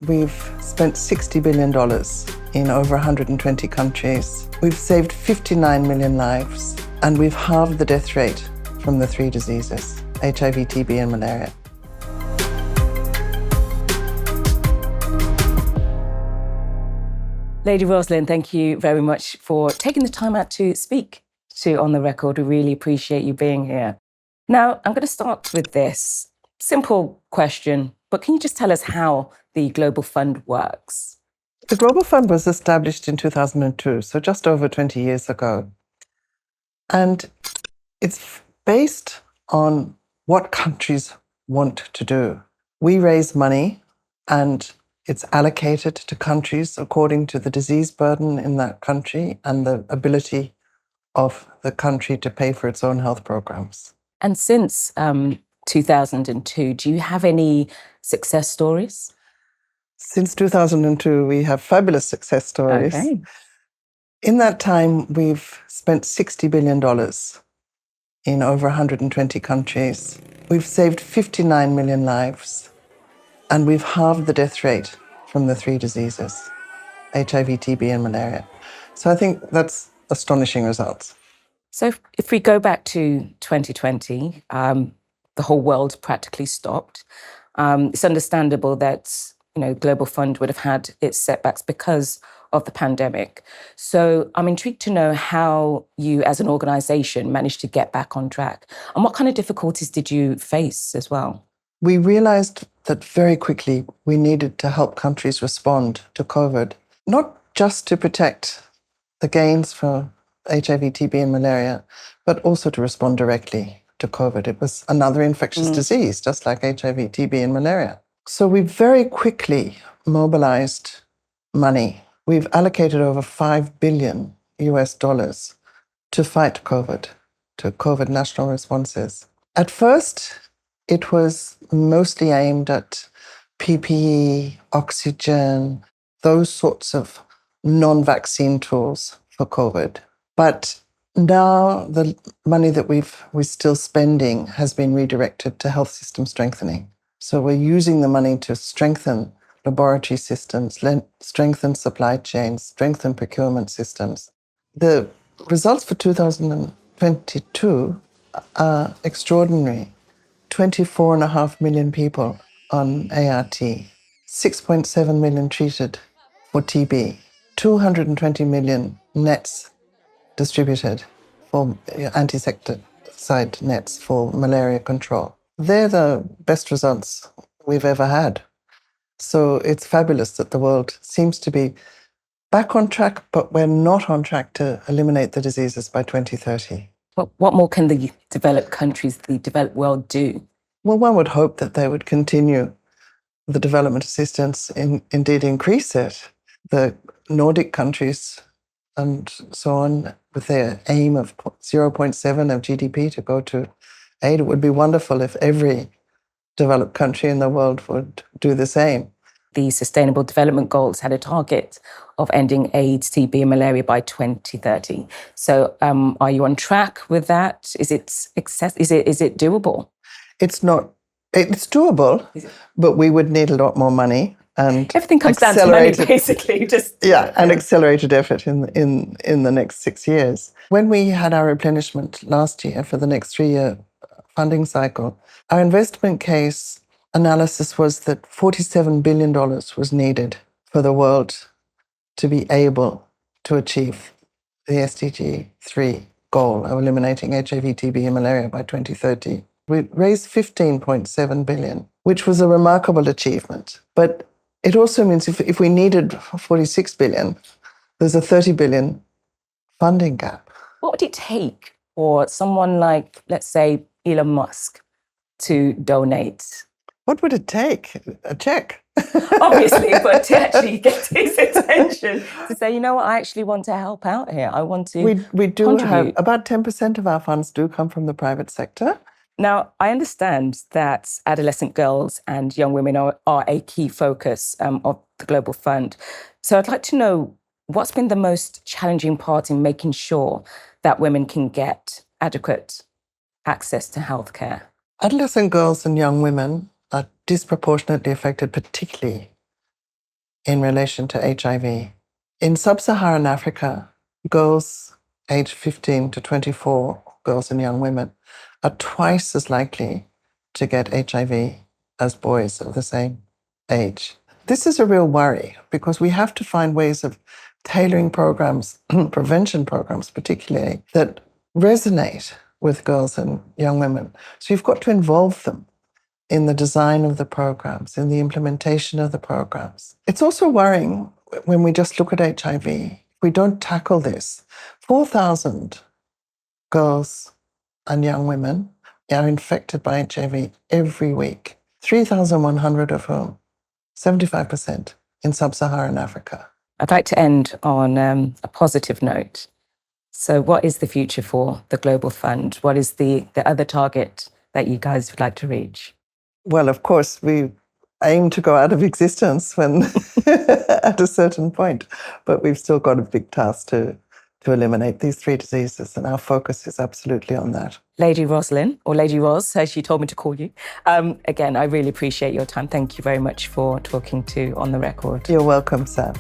We've spent $60 billion in over 120 countries. We've saved 59 million lives, and we've halved the death rate from the three diseases, HIV, TB, and malaria. Lady Roslyn, thank you very much for taking the time out to speak to On the Record. We really appreciate you being here. Now, I'm going to start with this simple question, but can you just tell us how the Global Fund works? The Global Fund was established in 2002, so just over 20 years ago. And it's based on what countries want to do. We raise money and it's allocated to countries according to the disease burden in that country and the ability of the country to pay for its own health programs. And since 2002, do you have any success stories? Since 2002, we have fabulous success stories. Okay. In that time, we've spent $60 billion in over 120 countries. We've saved 59 million lives, and we've halved the death rate from the three diseases, HIV, TB, and malaria. So I think that's astonishing results. So if we go back to 2020, the whole world practically stopped. It's understandable that Global Fund would have had its setbacks because of the pandemic. So I'm intrigued to know how you as an organisation managed to get back on track, and what kind of difficulties did you face as well? We realised that very quickly we needed to help countries respond to COVID, not just to protect the gains for HIV, TB, and malaria, but also to respond directly to COVID. It was another infectious disease, just like HIV, TB, and malaria. So we very quickly mobilized money. We've allocated over $5 billion to fight COVID, to COVID national responses. At first, it was mostly aimed at PPE, oxygen, those sorts of non-vaccine tools for COVID. But now the money that we're still spending has been redirected to health system strengthening. So we're using the money to strengthen laboratory systems, strengthen supply chains, strengthen procurement systems. The results for 2022 are extraordinary. 24.5 million people on ART, 6.7 million treated for TB, 220 million nets distributed for insecticide nets for malaria control. They're the best results we've ever had. So it's fabulous that the world seems to be back on track, but we're not on track to eliminate the diseases by 2030. What more can the developed countries, the developed world do? Well, one would hope that they would continue the development assistance, indeed increase it. The Nordic countries and so on, with their aim of 0.7 of GDP to go to aid, it would be wonderful if every developed country in the world would do the same. The Sustainable Development Goals had a target of ending AIDS, TB, and malaria by 2030. So are you on track with that? Is it doable? It's not. It's doable, but we would need a lot more money. And everything comes down to money, basically. And accelerated effort in the next 6 years. When we had our replenishment last year for the next 3-year funding cycle, our investment case analysis was that $47 billion was needed for the world to be able to achieve the SDG 3 goal of eliminating HIV, TB, and malaria by 2030. We raised $15.7 billion, which was a remarkable achievement. But it also means if we needed $46 billion, there's a $30 billion funding gap. What would it take for someone like, let's say, Elon Musk to donate? What would it take? A check. Obviously, but to actually get his attention, to say, I actually want to help out here. I want to We do contribute. Have about 10% of our funds do come from the private sector. Now, I understand that adolescent girls and young women are a key focus of the Global Fund. So I'd like to know what's been the most challenging part in making sure that women can get adequate access to healthcare. Adolescent girls and young women are disproportionately affected, particularly in relation to HIV. In sub-Saharan Africa, girls aged 15 to 24, girls and young women, are twice as likely to get HIV as boys of the same age. This is a real worry because we have to find ways of tailoring programs, prevention programs particularly, that resonate with girls and young women. So you've got to involve them in the design of the programs, in the implementation of the programs. It's also worrying when we just look at HIV. If we don't tackle this, 4,000 girls and young women are infected by HIV every week, 3,100 of whom, 75%, in sub-Saharan Africa. I'd like to end on a positive note. So what is the future for the Global Fund? What is the other target that you guys would like to reach? Well, of course, we aim to go out of existence when at a certain point, but we've still got a big task to eliminate these 3 diseases, and our focus is absolutely on that. Lady Roslyn, or Lady Ros, as she told me to call you. Again, I really appreciate your time. Thank you very much for talking to On the Record. You're welcome, Sam.